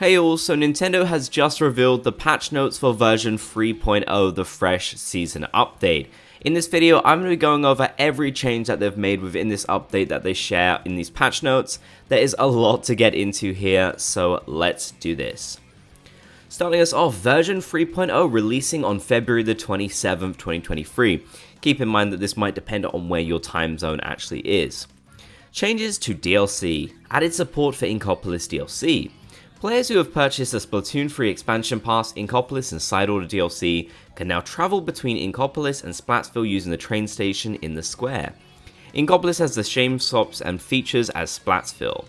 Hey all, so Nintendo has just revealed the patch notes for version 3.0, the Fresh Season Update. In this video, I'm going to be going over every change that they've made within this update that they share in these patch notes. There is a lot to get into here, so let's do this. Starting us off, version 3.0 releasing on February the 27th, 2023. Keep in mind that this might depend on where your time zone actually is. Changes to DLC. Added support for Inkopolis DLC. Players who have purchased a Splatoon 3 expansion pass, Inkopolis and Side Order DLC can now travel between Inkopolis and Splatsville using the train station in the square. Inkopolis has the same shops and features as Splatsville.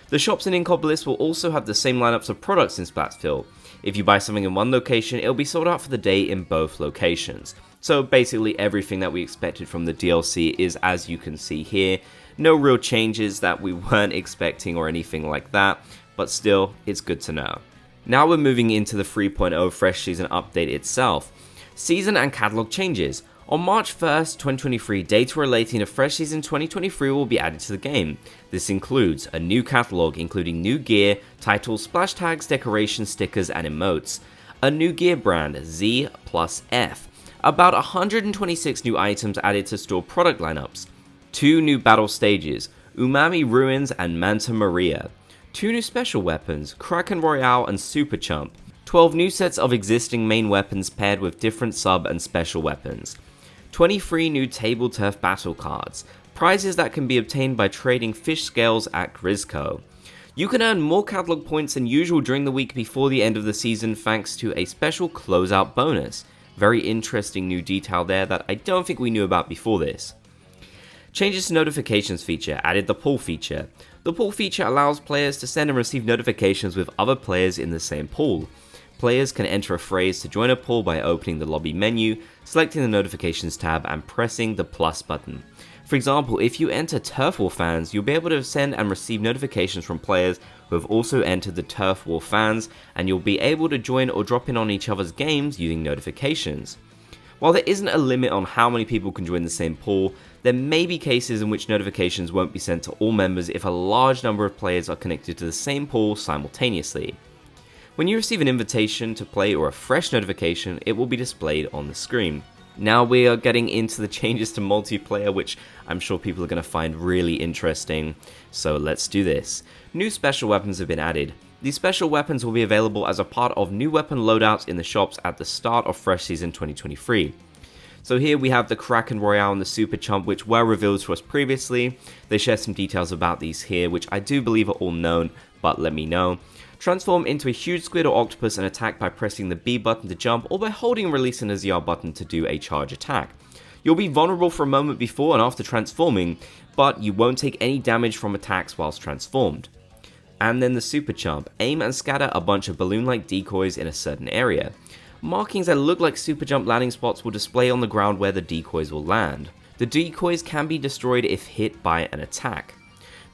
The shops in Inkopolis will also have the same lineups of products in Splatsville. If you buy something in one location, it'll be sold out for the day in both locations. So basically everything that we expected from the DLC is as you can see here. No real changes that we weren't expecting or anything like that, but still, it's good to know. Now we're moving into the 3.0 Fresh Season Update itself. Season and catalog changes. On March 1st, 2023, data relating to Fresh Season 2023 will be added to the game. This includes a new catalog including new gear, titles, splash tags, decorations, stickers, and emotes. A new gear brand, Z plus F. About 126 new items added to store product lineups. 2 new battle stages, Umami Ruins and Manta Maria. 2 new special weapons, Kraken Royale and Super Chump. 12 new sets of existing main weapons paired with different sub and special weapons. 23 new Tableturf battle cards, prizes that can be obtained by trading fish scales at Grizzco. You can earn more catalog points than usual during the week before the end of the season thanks to a special closeout bonus. Very interesting new detail there that I don't think we knew about before this. Changes to notifications feature, added the pool feature. The pool feature allows players to send and receive notifications with other players in the same pool. Players can enter a phrase to join a pool by opening the lobby menu, selecting the notifications tab and pressing the plus button. For example, if you enter Turf War fans, you'll be able to send and receive notifications from players who have also entered the Turf War fans, and you'll be able to join or drop in on each other's games using notifications. While there isn't a limit on how many people can join the same pool, there may be cases in which notifications won't be sent to all members if a large number of players are connected to the same pool simultaneously. When you receive an invitation to play or a fresh notification, it will be displayed on the screen. Now we are getting into the changes to multiplayer, which I'm sure people are going to find really interesting, so let's do this. New special weapons have been added. These special weapons will be available as a part of new weapon loadouts in the shops at the start of Fresh Season 2023. So here we have the Kraken Royale and the Super Chump, which were revealed to us previously. They share some details about these here, which I do believe are all known, but let me know. Transform into a huge squid or octopus and attack by pressing the B button to jump or by holding and releasing the ZR button to do a charge attack. You'll be vulnerable for a moment before and after transforming, but you won't take any damage from attacks whilst transformed. And then the Super Chump. Aim and scatter a bunch of balloon-like decoys in a certain area. Markings that look like super jump landing spots will display on the ground where the decoys will land. The decoys can be destroyed if hit by an attack.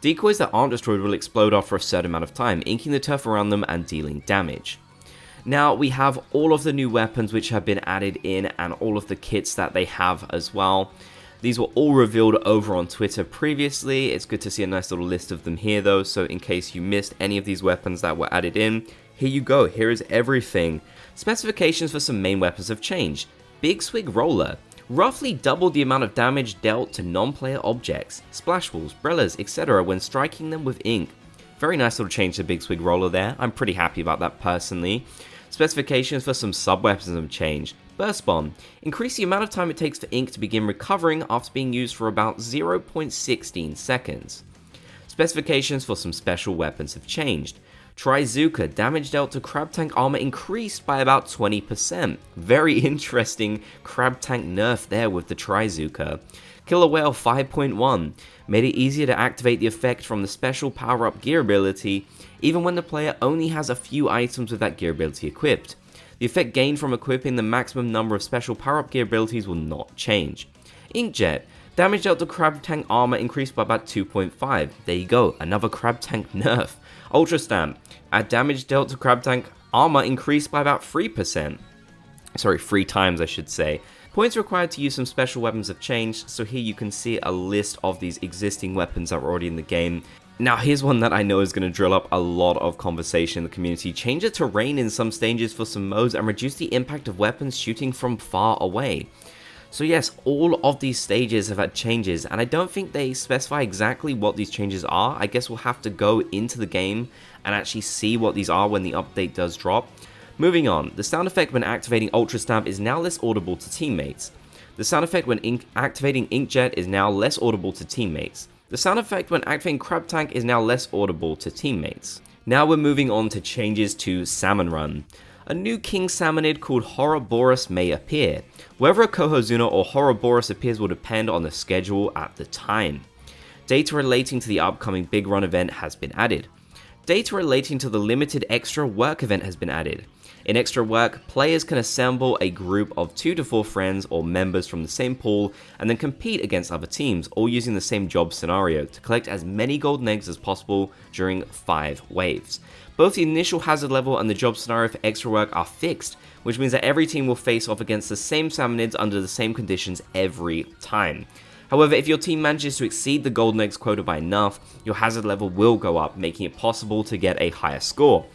Decoys that aren't destroyed will explode after a certain amount of time, inking the turf around them and dealing damage. Now we have all of the new weapons which have been added in and all of the kits that they have as well. These were all revealed over on Twitter previously. It's good to see a nice little list of them here though, so in case you missed any of these weapons that were added in, here you go, here is everything. Specifications for some main weapons have changed. Big Swig Roller, roughly double the amount of damage dealt to non-player objects, splash walls, brellas, etc. when striking them with ink. Very nice little change to Big Swig Roller there, I'm pretty happy about that personally. Specifications for some sub-weapons have changed. Burst Bomb, increase the amount of time it takes for ink to begin recovering after being used for about 0.16 seconds. Specifications for some special weapons have changed. Trizooka, damage dealt to Crab Tank armor increased by about 20%. Very interesting Crab Tank nerf there with the Trizooka. Killer Whale 5.1, made it easier to activate the effect from the special power-up gear ability, even when the player only has a few items with that gear ability equipped. The effect gained from equipping the maximum number of special power-up gear abilities will not change. Inkjet, damage dealt to Crab Tank armor increased by about 2.5. There you go, another Crab Tank nerf. Ultra Stamp, add damage dealt to Crab Tank armor increased by about 3%. Sorry, 3 times I should say. Points required to use some special weapons have changed, so here you can see a list of these existing weapons that were already in the game. Now here's one that I know is going to drill up a lot of conversation in the community. Change the terrain in some stages for some modes and reduce the impact of weapons shooting from far away. So yes, all of these stages have had changes, and I don't think they specify exactly what these changes are. I guess we'll have to go into the game and actually see what these are when the update does drop. Moving on, the sound effect when activating Ultra Stab is now less audible to teammates. The sound effect when activating Inkjet is now less audible to teammates. The sound effect when activating Crab Tank is now less audible to teammates. Now we're moving on to changes to Salmon Run. A new King Salmonid called Horroboros may appear. Whether a Kohozuna or Horroboros appears will depend on the schedule at the time. Data relating to the upcoming Big Run event has been added. Data relating to the limited Extra Work event has been added. In Extra Work, players can assemble a group of 2 to 4 friends or members from the same pool and then compete against other teams, all using the same job scenario to collect as many golden eggs as possible during 5 waves. Both the initial hazard level and the job scenario for Extra Work are fixed, which means that every team will face off against the same salmonids under the same conditions every time. However, if your team manages to exceed the golden eggs quota by enough, your hazard level will go up, making it possible to get a higher score.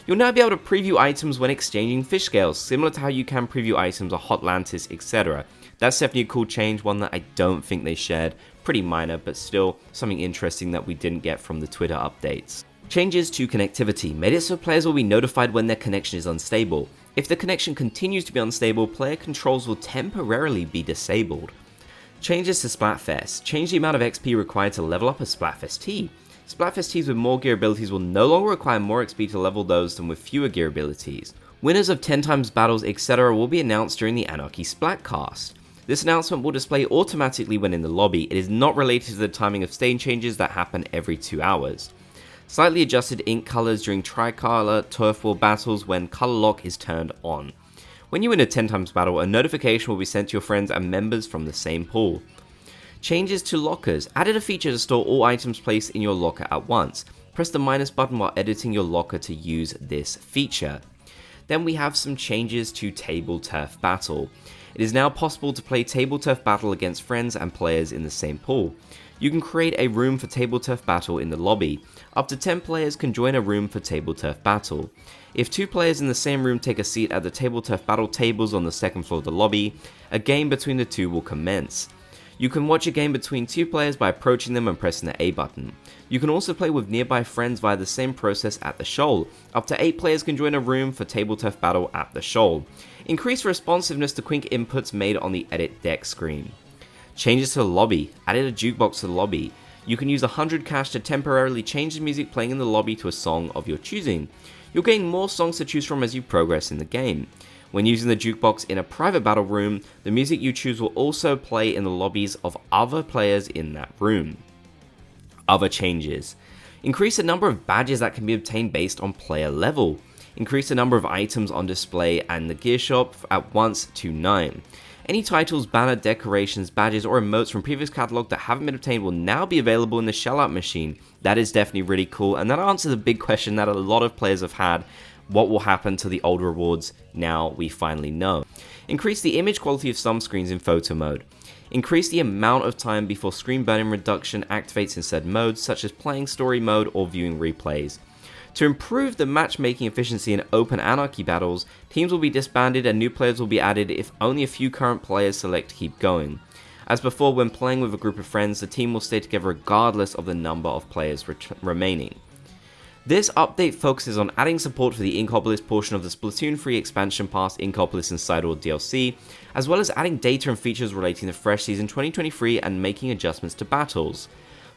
You'll now be able to preview items when exchanging fish scales, similar to how you can preview items on Hotlantis, etc. That's definitely a cool change, one that I don't think they shared. Pretty minor, but still something interesting that we didn't get from the Twitter updates. Changes to connectivity made it so players will be notified when their connection is unstable. If the connection continues to be unstable, player controls will temporarily be disabled. Changes to Splatfest. Change the amount of XP required to level up a Splatfest T. Splatfest Ts with more gear abilities will no longer require more XP to level those than with fewer gear abilities. Winners of 10 times battles, etc. will be announced during the Anarchy Splatcast. This announcement will display automatically when in the lobby. It is not related to the timing of stage changes that happen every 2 hours. Slightly adjusted ink colors during tri-color turf war battles when color lock is turned on. When you win a 10 times battle, a notification will be sent to your friends and members from the same pool. Changes to lockers. Added a feature to store all items placed in your locker at once. Press the minus button while editing your locker to use this feature. Then we have some changes to Tableturf Battle. It is now possible to play Tableturf Battle against friends and players in the same pool. You can create a room for Tableturf Battle in the lobby. Up to 10 players can join a room for Tableturf Battle. If 2 players in the same room take a seat at the Tableturf Battle tables on the second floor of the lobby, a game between the 2 will commence. You can watch a game between 2 players by approaching them and pressing the A button. You can also play with nearby friends via the same process at the shoal. Up to 8 players can join a room for Tableturf Battle at the shoal. Increase responsiveness to quick inputs made on the edit deck screen. Changes to the lobby. Added a jukebox to the lobby. You can use 100 cash to temporarily change the music playing in the lobby to a song of your choosing. You'll gain more songs to choose from as you progress in the game. When using the jukebox in a private battle room, the music you choose will also play in the lobbies of other players in that room. Other changes. Increase the number of badges that can be obtained based on player level. Increase the number of items on display and the gear shop at once to 9. Any titles, banner, decorations, badges, or emotes from previous catalog that haven't been obtained will now be available in the Shellout machine. That is definitely really cool, and that answers a big question that a lot of players have had. What will happen to the old rewards now we finally know? Increase the image quality of some screens in photo mode. Increase the amount of time before screen burn-in reduction activates in said modes, such as playing story mode or viewing replays. To improve the matchmaking efficiency in open anarchy battles, teams will be disbanded and new players will be added if only a few current players select to keep going. As before, when playing with a group of friends, the team will stay together regardless of the number of players remaining. This update focuses on adding support for the Inkopolis portion of the Splatoon 3 expansion pass Inkopolis and Sideworld DLC, as well as adding data and features relating to Fresh Season 2023 and making adjustments to battles.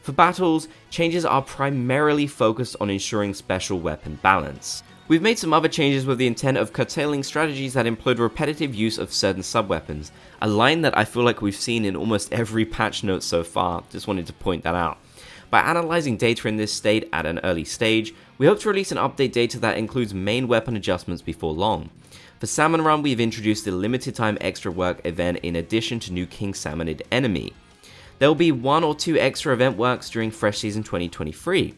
For battles, changes are primarily focused on ensuring special weapon balance. We've made some other changes with the intent of curtailing strategies that employed repetitive use of certain sub-weapons, a line that I feel like we've seen in almost every patch note so far, just wanted to point that out. By analyzing data in this state at an early stage, we hope to release an update data that includes main weapon adjustments before long. For Salmon Run, we have introduced the limited time extra work event in addition to new King Salmonid enemy. There will be 1 or 2 extra event works during Fresh Season 2023.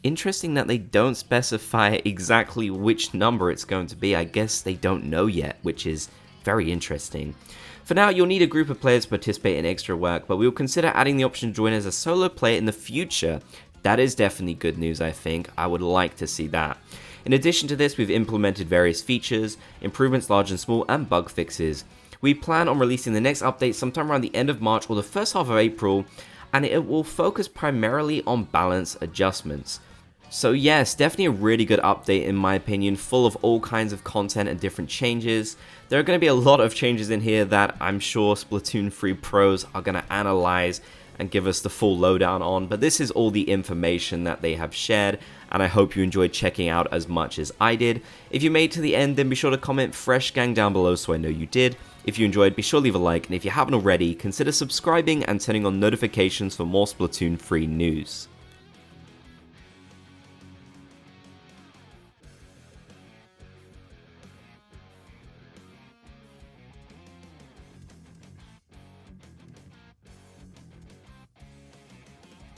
Interesting that they don't specify exactly which number it's going to be. I guess they don't know yet, which is very interesting. For now, you'll need a group of players to participate in extra work, but we will consider adding the option to join as a solo player in the future That is definitely good news, I think. I would like to see that. In addition to this, we've implemented various features, improvements large and small, and bug fixes. We plan on releasing the next update sometime around the end of March or the first half of April, and it will focus primarily on balance adjustments. So yes, definitely a really good update in my opinion, full of all kinds of content and different changes. There are going to be a lot of changes in here that I'm sure Splatoon 3 pros are going to analyze and give us the full lowdown on, but this is all the information that they have shared, and I hope you enjoyed checking out as much as I did. If you made it to the end, then be sure to comment Fresh Gang down below so I know you did. If you enjoyed, be sure to leave a like, and if you haven't already, consider subscribing and turning on notifications for more Splatoon 3 news.